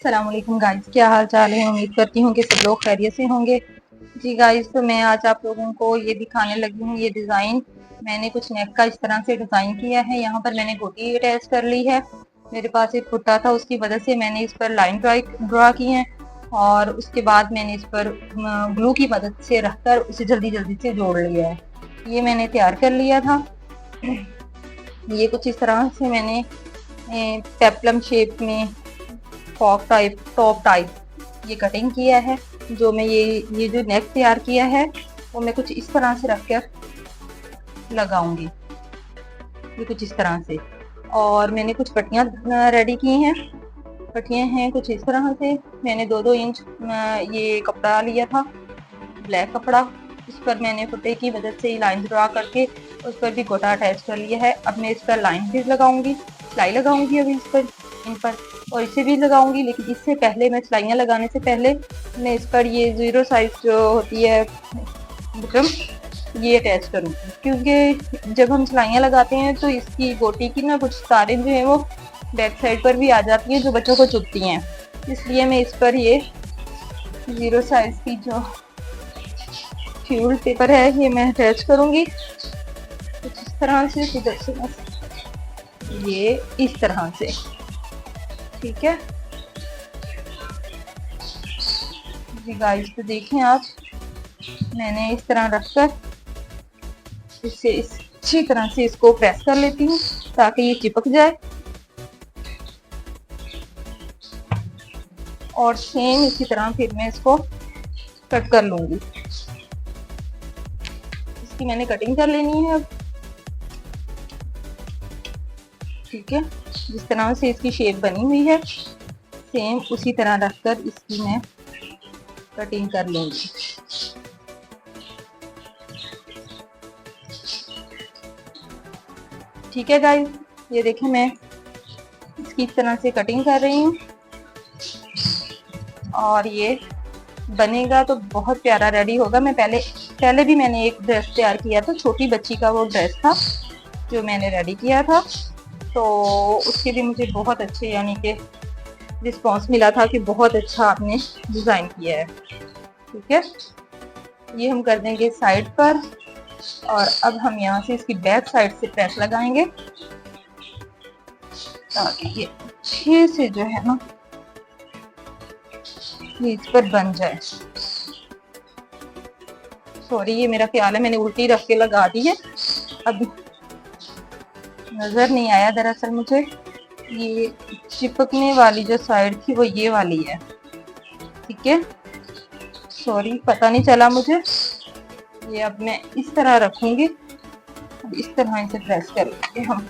अस्सलाम वालेकुम गाइस, क्या हाल चाल है। उम्मीद करती हूँ कि सब लोग खैरियत से होंगे। जी गाइस, तो मैं आज आप लोगों को ये दिखाने लगी हूँ। ये डिज़ाइन मैंने कुछ नेक का इस तरह से डिज़ाइन किया है। यहाँ पर मैंने गोटी अटैच कर ली है। मेरे पास एक कुर्ता था, उसकी वजह से मैंने इस पर लाइन ड्रा की है और उसके बाद मैंने इस पर ग्लू की मदद से रखकर उसे जल्दी जल्दी से जोड़ लिया है। ये मैंने तैयार कर लिया था। ये कुछ इस तरह से मैंने पेप्लम शेप में टॉप टाइप ये कटिंग किया है। जो मैं ये जो नेक तैयार किया है वो मैं कुछ इस तरह से रखकर लगाऊंगी। ये कुछ इस तरह से। और मैंने कुछ पट्टियाँ रेडी की हैं। पट्टियाँ हैं कुछ इस तरह से। मैंने 2-2 इंच ये कपड़ा लिया था, ब्लैक कपड़ा। इस पर मैंने फुटे की मदद से लाइन ड्रा करके उस पर भी गोटा अटैच कर लिया है। अब मैं इस पर लाइन भी लगाऊंगी, सिलाई लगाऊंगी अभी इस पर, इन पर, और इसे भी लगाऊंगी। लेकिन इससे पहले मैं सिलाइयाँ लगाने से पहले मैं इस पर ये 0 साइज जो होती है बुकरम, ये अटैच करूँगी। क्योंकि जब हम सिलाइयाँ लगाते हैं तो इसकी गोटी की ना कुछ तारें जो है वो बैक साइड पर भी आ जाती है जो बच्चों को चुभती हैं। इसलिए मैं इस पर ये 0 साइज की जो फ्यूल पेपर है ये मैं अटैच करूंगी कुछ इस तरह से। इधर से ये इस तरह से, ठीक है जी गाइस। तो देखें आप, मैंने इस तरह रखकर इससे अच्छी तरह से इसको प्रेस कर लेती हूँ ताकि ये चिपक जाए। और सेम इसी तरह फिर मैं इसको कट कर लूंगी। इसकी मैंने कटिंग कर लेनी है अब, ठीक है। जिस तरह से इसकी शेप बनी हुई है सेम उसी तरह रखकर इसकी मैं कटिंग कर लूंगी। ठीक है गाइस, ये देखें मैं इसकी इस तरह से कटिंग कर रही हूँ और ये बनेगा तो बहुत प्यारा रेडी होगा। मैं पहले भी मैंने एक ड्रेस तैयार किया था, छोटी बच्ची का वो ड्रेस था जो मैंने रेडी किया था। तो उसके भी मुझे बहुत अच्छे यानी कि रिस्पांस मिला था कि बहुत अच्छा आपने डिज़ाइन किया है, ठीक है। ये हम कर देंगे साइड पर और अब हम यहाँ से इसकी बैक साइड से प्रेस लगाएंगे ताकि ये अच्छे से जो है ना ये इस पर बन जाए। सॉरी, ये मेरा ख्याल है मैंने उल्टी रख के लगा दी है, अब नजर नहीं आया। दरअसल मुझे ये चिपकने वाली जो साइड थी वो ये वाली है, ठीक है। सॉरी, पता नहीं चला मुझे। ये अब मैं इस तरह रखूंगी, इस तरह इसे प्रेस करके हम।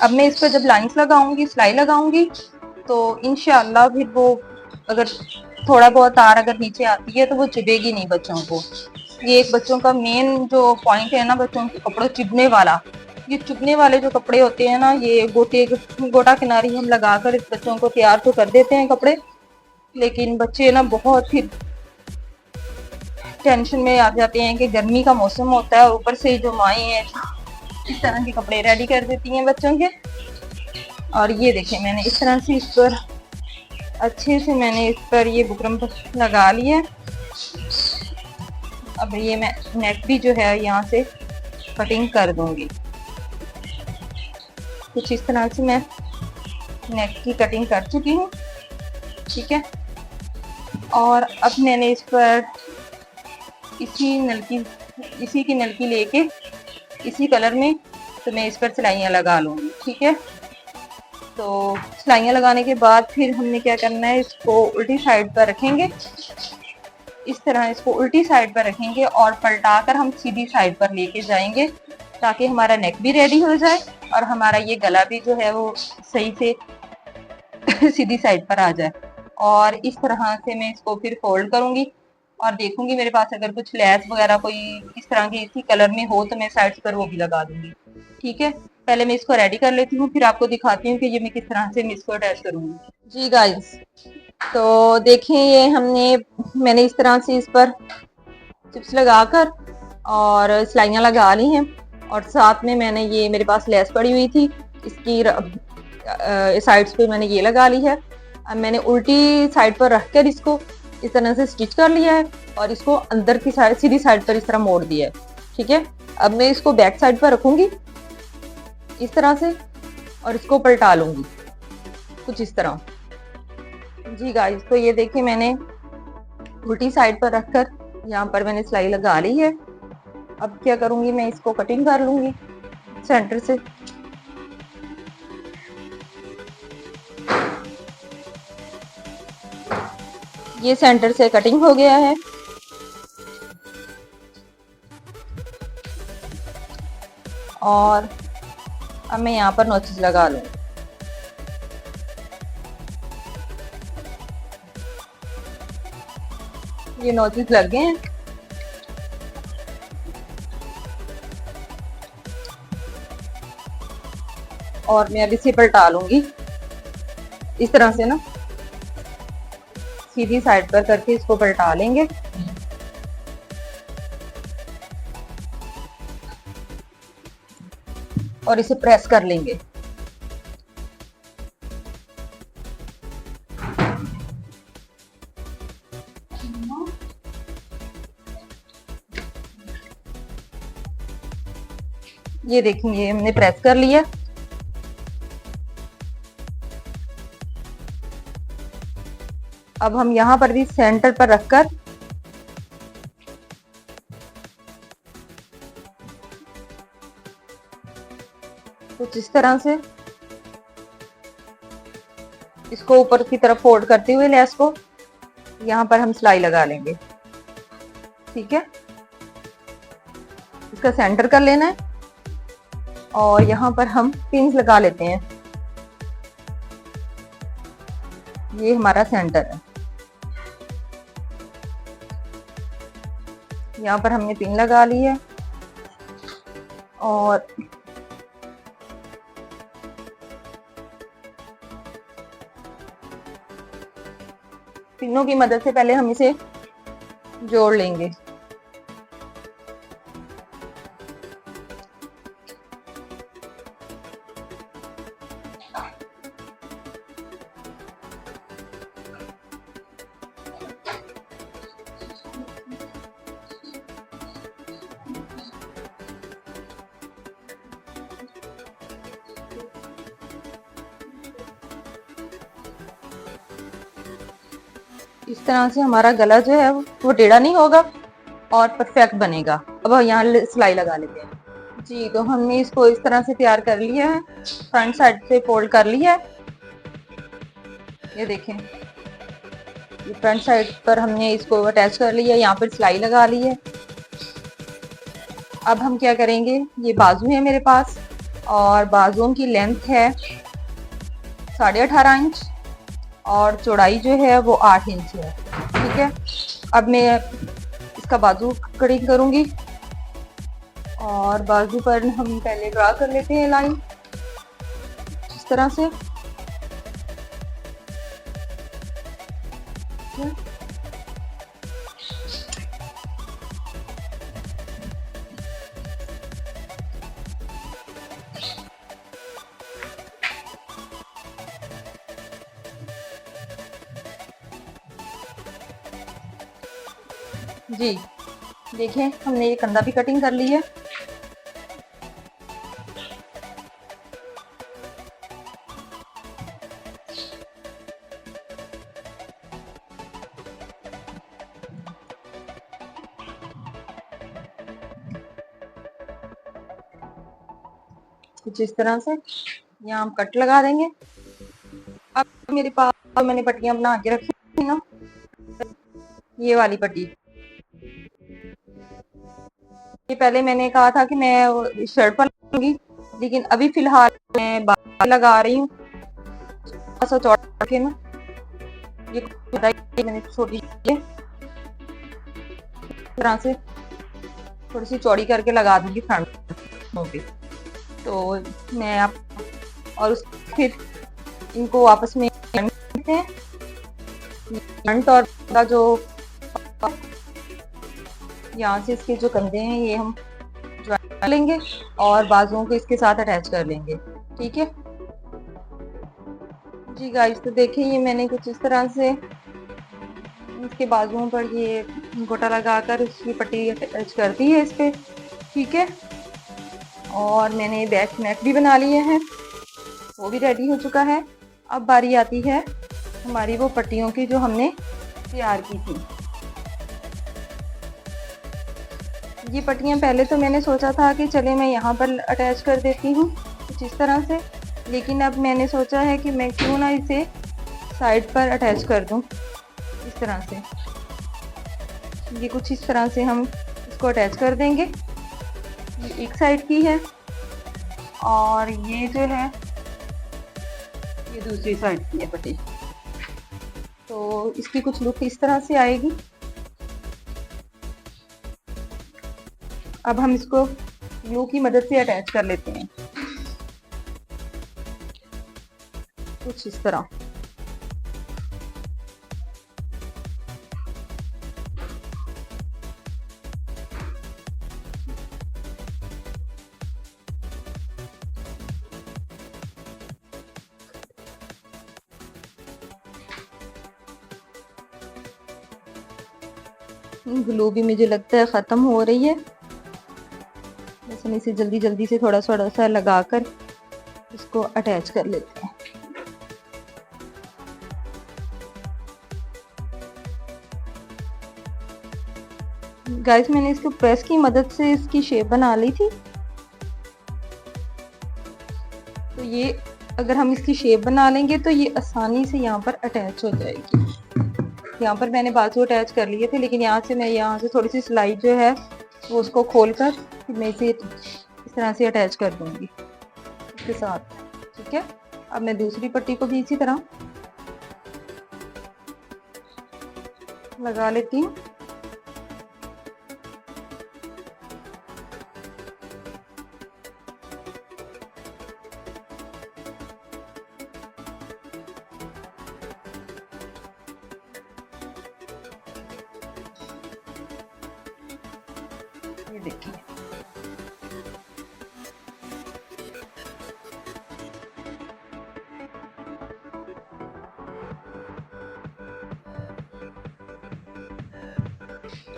अब मैं इस पर जब लाइंस लगाऊंगी, सिलाई लगाऊंगी तो इंशाल्लाह फिर वो अगर थोड़ा बहुत तार अगर नीचे आती है तो वो चुभेगी नहीं बच्चों को। ये एक बच्चों का मेन जो पॉइंट है ना, बच्चों के कपड़ों चुभने वाला। ये चुभने वाले जो कपड़े होते हैं ना, ये गोटा किनारी हम लगाकर इस बच्चों को तैयार तो कर देते हैं कपड़े, लेकिन बच्चे ना बहुत ही टेंशन में आ जाते हैं कि गर्मी का मौसम होता है, ऊपर से जो माएँ हैं इस तरह के कपड़े रेडी कर देती हैं बच्चों के। और ये देखें मैंने इस तरह से इस पर अच्छे से मैंने इस पर ये बुकरम लगा लिया। अब ये मैं नेक भी जो है यहाँ से कटिंग कर दूंगी। कुछ इस तरह से मैं नेक की कटिंग कर चुकी हूँ, ठीक है। और अब मैंने इस पर इसी की नलकी लेके इसी कलर में तो मैं इस पर सिलाइयाँ लगा लूँगी, ठीक है। तो सिलाइयाँ लगाने के बाद फिर हमने क्या करना है, इसको उल्टी साइड पर रखेंगे। इस तरह इसको उल्टी साइड पर रखेंगे और पलटाकर हम सीधी साइड पर लेके जाएंगे ताकि हमारा नेक भी रेडी हो जाए और हमारा ये गला भी जो है वो सही से सीधी साइड पर आ जाए। और इस तरह से मैं इसको फिर फोल्ड करूंगी और देखूंगी मेरे पास अगर कुछ लैस वगैरह कोई इस तरह की इसी कलर में हो तो मैं साइड्स पर वो भी लगा दूंगी, ठीक है। पहले मैं इसको रेडी कर लेती हूँ, फिर आपको दिखाती हूँ कि ये मैं किस तरह से इसको अटैच करूंगी। जी गाइस, तो देखिए ये मैंने इस तरह से इस पर चिप्स लगाकर और सिलाइयाँ लगा ली हैं और साथ में मैंने ये मेरे पास लेस पड़ी हुई थी, इसकी साइड्स पे मैंने ये लगा ली है। अब मैंने उल्टी साइड पर रख कर इसको इस तरह से स्टिच कर लिया है और इसको अंदर की साइड सीधी साइड पर इस तरह मोड़ दिया है। ठीक है, अब मैं इसको बैक साइड पर रखूंगी इस तरह से और इसको पलटा लूंगी कुछ इस तरह। जी गाइस, तो ये देखिए मैंने उल्टी साइड पर रखकर यहाँ पर मैंने सिलाई लगा ली है। अब क्या करूंगी, मैं इसको कटिंग कर लूंगी सेंटर से। ये सेंटर से कटिंग हो गया है। और अब मैं यहाँ पर नोचेस लगा लूंगी। ये नोचेस लग गए हैं। और मैं अब इसे पलटा लूंगी इस तरह से ना, सीधी साइड पर करके इसको पलटा लेंगे। और इसे प्रेस कर लेंगे। ये देखिए हमने प्रेस कर लिया। अब हम यहाँ पर भी सेंटर पर रखकर कुछ इस तरह से इसको ऊपर की तरफ फोल्ड करते हुए लेस को यहाँ पर हम सिलाई लगा लेंगे। ठीक है, इसका सेंटर कर लेना है और यहाँ पर हम पिन्स लगा लेते हैं। ये हमारा सेंटर है। यहाँ पर हमने पिन लगा ली है और पिनों की मदद से पहले हम इसे जोड़ लेंगे। इस तरह से हमारा गला जो है वो टेढ़ा नहीं होगा और परफेक्ट बनेगा। अब यहाँ सिलाई लगा लेते हैं। जी, तो हमने इसको इस तरह से तैयार कर लिया है। फ्रंट साइड से फोल्ड कर लिया है। ये देखें, ये फ्रंट साइड पर हमने इसको अटैच कर लिया, यहाँ पर सिलाई लगा ली है। अब हम क्या करेंगे, ये बाजू है मेरे पास और बाजुओं की लेंथ है 18.5 इंच और चौड़ाई जो है वो 8 इंच है। ठीक है, अब मैं इसका बाजू कटिंग करूंगी और बाजू पर हम पहले ड्रा कर लेते हैं लाइन इस तरह से। जी देखिए, हमने ये कंधा भी कटिंग कर ली है। कुछ इस तरह से यहाँ हम कट लगा देंगे। अब मेरे पास मैंने पट्टियां बना के रखी थी ना, ये वाली पट्टी, ये पहले मैंने कहा था कि मैं शर्ट पर लगाऊंगी, लेकिन अभी फिलहाल मैं बाल लगा रही हूँ। ना ये मैंने छोटी तरह से थोड़ी सी चौड़ी करके लगा दूंगी फ्रंट पे। तो मैं आप और फिर इनको आपस में फ्रंट और जो यहाँ से इसके जो कंधे हैं ये हम ज्वाइन कर लेंगे और बाजुओं को इसके साथ अटैच कर लेंगे। ठीक है, जी गाइस, तो देखिए ये मैंने कुछ इस तरह से इसके बाजुओं पर ये गोटा लगाकर इसकी पट्टी अटैच कर दी है इस पे, ठीक है। और मैंने बैक नेक भी बना लिए हैं, वो भी रेडी हो चुका है। अब बारी आती है हमारी वो पट्टियों की जो हमने तैयार की थी। ये पट्टियाँ पहले तो मैंने सोचा था कि चले मैं यहाँ पर अटैच कर देती हूँ कुछ इस तरह से, लेकिन अब मैंने सोचा है कि मैं क्यों ना इसे साइड पर अटैच कर दूँ इस तरह से। ये कुछ इस तरह से हम इसको अटैच कर देंगे। ये एक साइड की है और ये जो है ये दूसरी साइड की है पट्टी। तो इसकी कुछ लुक इस तरह से आएगी। अब हम इसको ग्लू की मदद से अटैच कर लेते हैं कुछ इस तरह। ग्लू भी मुझे लगता है ख़त्म हो रही है, बस हम इसे जल्दी जल्दी से थोड़ा थोड़ा सा लगाकर इसको अटैच कर लेते हैं। गाइस, मैंने इसको प्रेस की मदद से इसकी शेप बना ली थी। तो ये अगर हम इसकी शेप बना लेंगे तो ये आसानी से यहाँ पर अटैच हो जाएगी। यहाँ पर मैंने बाजू अटैच कर लिए थे, लेकिन यहाँ से थोड़ी सी सिलाई जो है वो उसको खोलकर फिर मैं इसे इस तरह से अटैच कर दूंगी इसके साथ, ठीक है। अब मैं दूसरी पट्टी को भी इसी तरह लगा लेती हूँ। ये देखिए,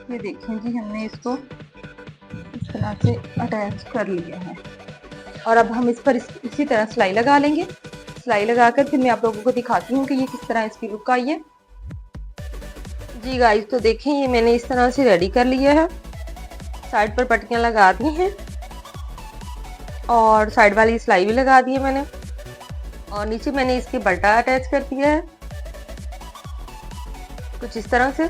ये देखें जी, हमने इसको इस तरह से अटैच कर लिया है। और अब हम इस पर इसी तरह सिलाई लगा लेंगे। सिलाई लगाकर फिर मैं आप लोगों को दिखाती हूँ कि ये किस तरह इसकी लुक आई है। जी गाइस, तो देखें ये मैंने इस तरह से रेडी कर लिया है। साइड पर पट्टियाँ लगा दी हैं और साइड वाली सिलाई भी लगा दी है मैंने, और नीचे मैंने इसके बल्टा अटैच कर दिया है कुछ इस तरह से।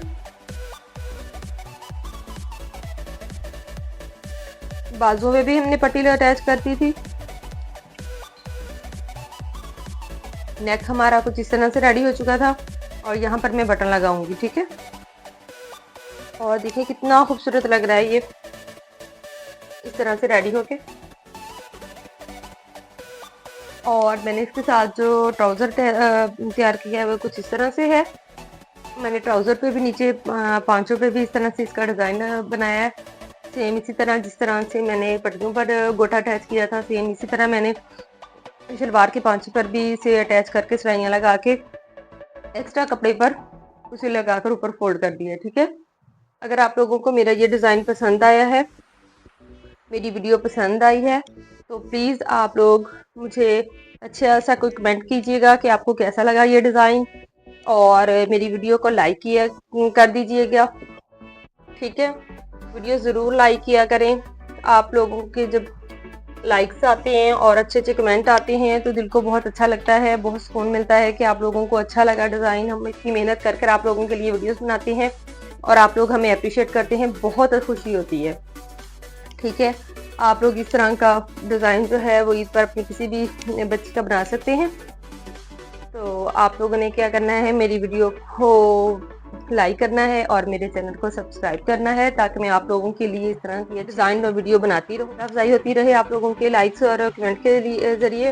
बाजुओं में भी हमने पट्टी अटैच कर दी थी। नेक हमारा कुछ इस तरह से रेडी हो चुका था और यहाँ पर मैं बटन लगाऊंगी, ठीक है। और देखिए कितना खूबसूरत लग रहा है ये इस तरह से रेडी होके। और मैंने इसके साथ जो ट्राउज़र तैयार किया है वो कुछ इस तरह से है। मैंने ट्राउज़र पे भी नीचे पांचों पे भी इस तरह से इसका डिज़ाइन बनाया है। सेम इसी तरह जिस तरह से मैंने पट्टियों पर गोटा अटैच किया था, सेम इसी तरह मैंने शलवार के पांचों पर भी इसे अटैच करके सिलाइयाँ लगा के एक्स्ट्रा कपड़े पर उसे लगाकर ऊपर फोल्ड कर दिया, ठीक है। अगर आप लोगों को मेरा ये डिज़ाइन पसंद आया है, मेरी वीडियो पसंद आई है, तो प्लीज़ आप लोग मुझे अच्छा सा कोई कमेंट कीजिएगा कि आपको कैसा लगा ये डिज़ाइन, और मेरी वीडियो को लाइक किया कर दीजिएगा, ठीक है। वीडियो ज़रूर लाइक किया करें। आप लोगों के जब लाइक्स आते हैं और अच्छे अच्छे कमेंट आते हैं तो दिल को बहुत अच्छा लगता है, बहुत सुकून मिलता है कि आप लोगों को अच्छा लगा डिज़ाइन। हम इतनी मेहनत कर कर आप लोगों के लिए वीडियोस बनाते हैं और आप लोग हमें अप्रिशिएट करते हैं, बहुत खुशी होती है, ठीक है। आप लोग इस तरह का डिज़ाइन जो है वो ईद पर अपनी किसी भी बच्चे का बना सकते हैं। तो आप लोगों ने क्या करना है, मेरी वीडियो को लाइक करना है और मेरे चैनल को सब्सक्राइब करना है, ताकि मैं आप लोगों के लिए इस तरह की डिज़ाइन और वीडियो बनाती रहूँ, अफजाई होती रहे आप लोगों के लाइक्स और कमेंट के जरिए।